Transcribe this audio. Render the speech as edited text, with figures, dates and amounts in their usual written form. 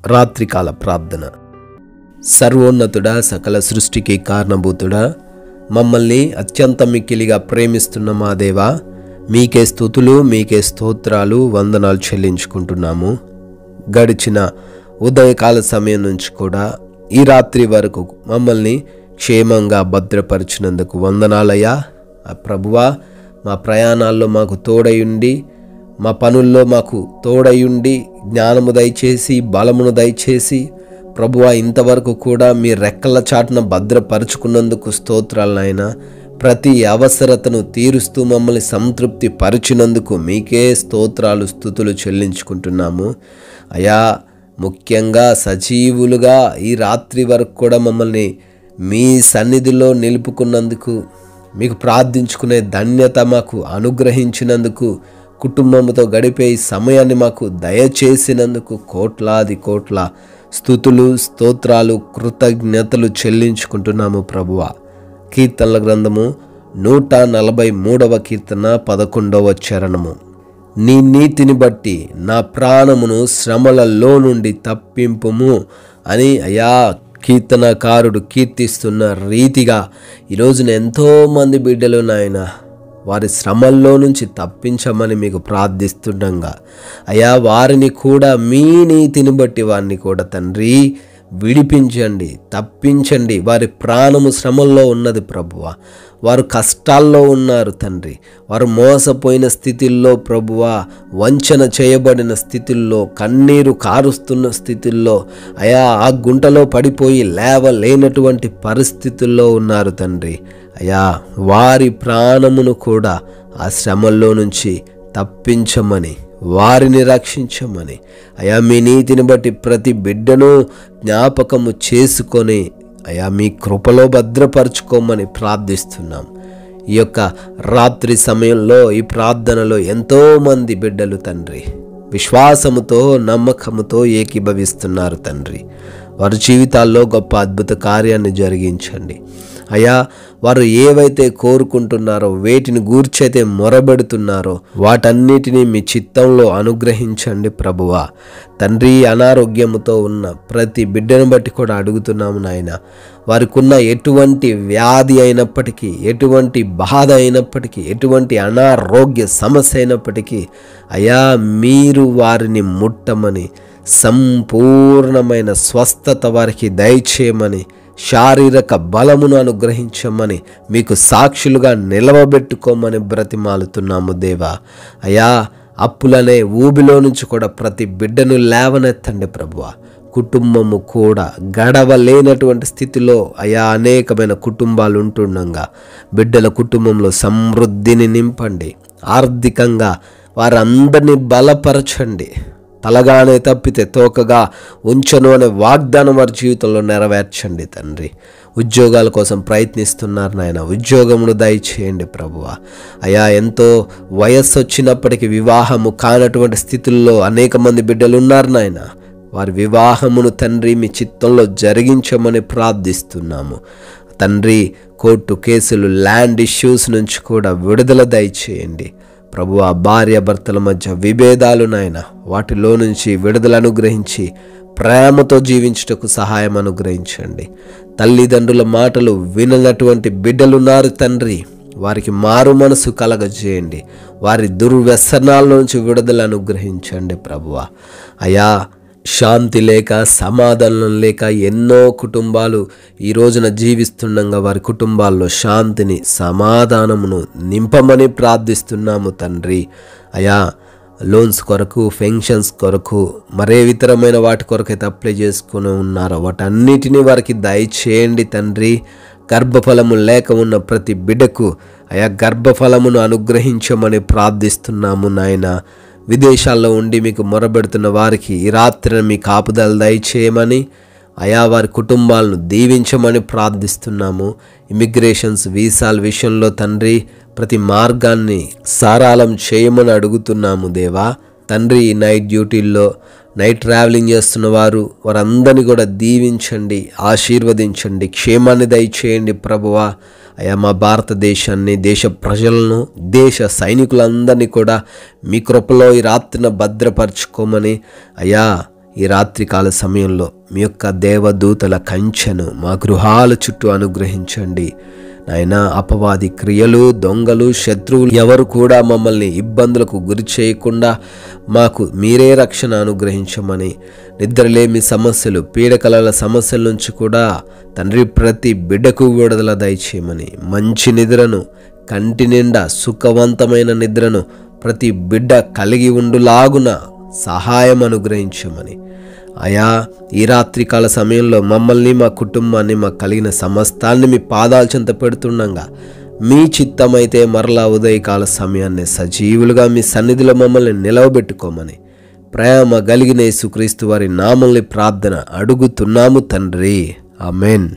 రాత్రికాల ప్రార్థన. సర్వోన్నతుడా, సకల సృష్టికి కారణభూతుడా, మమ్మల్ని అత్యంత మిక్కిలిగా ప్రేమిస్తున్న మా దేవా, మీకే స్తుతులు, మీకే స్తోత్రాలు, వందనాలు చెల్లించుకుంటున్నాము. గడిచిన ఉదయకాల సమయం నుంచి కూడా ఈ రాత్రి వరకు మమ్మల్ని క్షేమంగా భద్రపరిచినందుకు వందనాలయ్యా. ప్రభువా, మా ప్రయాణాల్లో మాకు తోడయుండి, మా పనుల్లో మాకు తోడయుండి, జ్ఞానము దయచేసి, బలమును దయచేసి ప్రభువా, ఇంతవరకు కూడా మీ రెక్కల చాటున భద్రపరుచుకున్నందుకు స్తోత్రాలు నాయనా. ప్రతి అవసరతను తీరుస్తూ మమ్మల్ని సంతృప్తి పరిచినందుకు మీకే స్తోత్రాలు, స్తుతులు చెల్లించుకుంటున్నాము అయా. ముఖ్యంగా సజీవులుగా ఈ రాత్రి వరకు కూడా మమ్మల్ని మీ సన్నిధిలో నిలుపుకున్నందుకు, మీకు ప్రార్థించుకునే ధన్యత మాకు అనుగ్రహించినందుకు, కుటుంబంతో గడిపే ఈ సమయాన్ని మాకు దయచేసినందుకు కోట్లాది కోట్ల స్తుతులు, స్తోత్రాలు, కృతజ్ఞతలు చెల్లించుకుంటున్నాము ప్రభువా. కీర్తనల గ్రంథము 143వ కీర్తన 11వ చరణము. నీ నీతిని బట్టి నా ప్రాణమును శ్రమలలో నుండి తప్పింపుము అని అయా కీర్తనకారుడు కీర్తిస్తున్న రీతిగా ఈరోజున ఎంతోమంది బిడ్డలు నాయన వారి శ్రమల్లో నుంచి తప్పించమని మీకు ప్రార్థిస్తుండగా అయా, వారిని కూడా మీ నీతిని బట్టి వారిని కూడా తండ్రి విడిపించండి, తప్పించండి. వారి ప్రాణము శ్రమల్లో ఉన్నది ప్రభువా. వారు కష్టాల్లో ఉన్నారు తండ్రి. వారు మోసపోయిన స్థితిల్లో ప్రభువా, వంచన చేయబడిన స్థితిల్లో, కన్నీరు కారుస్తున్న స్థితిల్లో అయా, ఆ గుంటలో పడిపోయి లేవలేనటువంటి పరిస్థితుల్లో ఉన్నారు తండ్రి. అయా, వారి ప్రాణమును కూడా ఆ శ్రమల్లో నుంచి తప్పించమని, వారిని రక్షించమని అయా, మీ నీతిని బట్టి ప్రతి బిడ్డను జ్ఞాపకము చేసుకొని అయా మీ కృపలో భద్రపరచుకోమని ప్రార్థిస్తున్నాం. ఈ యొక్క రాత్రి సమయంలో ఈ ప్రార్థనలో ఎంతోమంది బిడ్డలు తండ్రి విశ్వాసముతో, నమ్మకముతో ఏకీభవిస్తున్నారు తండ్రి. వారి జీవితాల్లో గొప్ప అద్భుత కార్యాన్ని జరిగించండి అయా. వారు ఏవైతే కోరుకుంటున్నారో, వేటిని గూర్చైతే మొరబెడుతున్నారో వాటన్నిటినీ మీ చిత్తంలో అనుగ్రహించండి ప్రభువా. తండ్రి, అనారోగ్యముతో ఉన్న ప్రతి బిడ్డను బట్టి కూడా అడుగుతున్నాము నాయన. వారికి ఉన్న ఎటువంటి వ్యాధి అయినప్పటికీ, ఎటువంటి బాధ అయినప్పటికీ, ఎటువంటి అనారోగ్య సమస్య అయినప్పటికీ అయా, మీరు వారిని ముట్టమని, సంపూర్ణమైన స్వస్థత వారికి దయచేయమని, శారీరక బలమును అనుగ్రహించమని, మీకు సాక్షులుగా నిలవబెట్టుకోమని బ్రతిమాలుతున్నాము దేవా. అయా, అప్పులనే ఊబిలో నుంచి కూడా ప్రతి బిడ్డను లేవనెత్తండి ప్రభువా. కుటుంబము కూడా గడవలేనటువంటి స్థితిలో అయా అనేకమైన కుటుంబాలు ఉంటుండగా బిడ్డల కుటుంబంలో సమృద్ధిని నింపండి. ఆర్థికంగా వారందరినీ బలపరచండి. తలగానే తప్పితే తోకగా ఉంచను అనే వాగ్దానం వారి జీవితంలో నెరవేర్చండి తండ్రి. ఉద్యోగాల కోసం ప్రయత్నిస్తున్నారు నాయన, ఉద్యోగమును దయచేయండి ప్రభువా. అయా, ఎంతో వయస్సు వచ్చినప్పటికీ వివాహము కానటువంటి స్థితుల్లో అనేక మంది బిడ్డలు ఉన్నారు నాయన. వారి వివాహమును తండ్రి మీ చిత్తంలో జరిగించమని ప్రార్థిస్తున్నాము తండ్రి. కోర్టు కేసులు, ల్యాండ్ ఇష్యూస్ నుంచి కూడా విడుదల దయచేయండి ప్రభువా. భార్యాభర్తల మధ్య విభేదాలు నాయన, వాటిలో నుంచి విడుదల అనుగ్రహించి ప్రేమతో జీవించుటకు సహాయం అనుగ్రహించండి. తల్లిదండ్రుల మాటలు విననటువంటి బిడ్డలున్నారు తండ్రి. వారికి మారు మనసు కలగజేయండి. వారి దుర్వ్యసనాల నుంచి విడుదల అనుగ్రహించండి ప్రభువా. అయా, శాంతి లేక, సమాధానం లేక ఎన్నో కుటుంబాలు ఈ రోజున జీవిస్తుండగా వారి కుటుంబాల్లో శాంతిని, సమాధానమును నింపమని ప్రార్థిస్తున్నాము తండ్రి. అయా, లోన్స్ కొరకు, పెన్షన్స్ కొరకు, మరే ఇతరమైన వాటి కొరకైతే అప్లై చేసుకుని ఉన్నారో వాటన్నిటినీ వారికి దయచేయండి తండ్రి. గర్భఫలము లేక ఉన్న ప్రతి బిడ్డకు అయా గర్భఫలమును అనుగ్రహించమని ప్రార్థిస్తున్నాము నాయన. విదేశాల్లో ఉండి మీకు మొరబెడుతున్న వారికి ఈ రాత్రిని మీ కాపుదల దయచేయమని అయా, వారి కుటుంబాలను దీవించమని ప్రార్థిస్తున్నాము. ఇమిగ్రేషన్స్, వీసాల విషయంలో తండ్రి ప్రతి మార్గాన్ని సరళం చేయమని అడుగుతున్నాము దేవా. తండ్రి, నైట్ డ్యూటీల్లో, నైట్ ట్రావెలింగ్ చేస్తున్న వారందరినీ కూడా దీవించండి, ఆశీర్వదించండి, క్షేమాన్ని దయచేయండి ప్రభువా. అయా, మా భారతదేశాన్ని, దేశ ప్రజలను, దేశ సైనికులందరినీ కూడా మీ కృపలో ఈ రాత్రిన భద్రపరచుకోమని అయా, ఈ రాత్రికాల సమయంలో మీ యొక్క దేవదూతల కంచెను మా గృహాల చుట్టూ అనుగ్రహించండి నాయనా. అపవాది క్రియలు, దొంగలు, శత్రువులు ఎవరు కూడా మమ్మల్ని ఇబ్బందులకు గురి చేయకుండా మాకు మీరే రక్షణ అనుగ్రహించమని, నిద్రలేమి సమస్యలు, పీడకలల సమస్యల నుంచి కూడా తండ్రి ప్రతి బిడ్డకు విడుదల దయచేయమని, మంచి నిద్రను, కంటి నిండా సుఖవంతమైన నిద్రను ప్రతి బిడ్డ కలిగి ఉండులాగున సహాయం అనుగ్రహించమని, అయా ఈ రాత్రికాల సమయంలో మమ్మల్ని, మా కుటుంబాన్ని, మాకు కలిగిన సమస్తాన్ని మీ పాదాల చెంత పెడుతుండగా మీ చిత్తమైతే మరలా ఉదయకాల సమయాన్ని సజీవులుగా మీ సన్నిధిలో మమ్మల్ని నిలవబెట్టుకోమని ప్రేమ కలిగిన యేసుక్రీస్తు వారి నామల్ని ప్రార్థన అడుగుతున్నాము తండ్రి. ఆమెన్.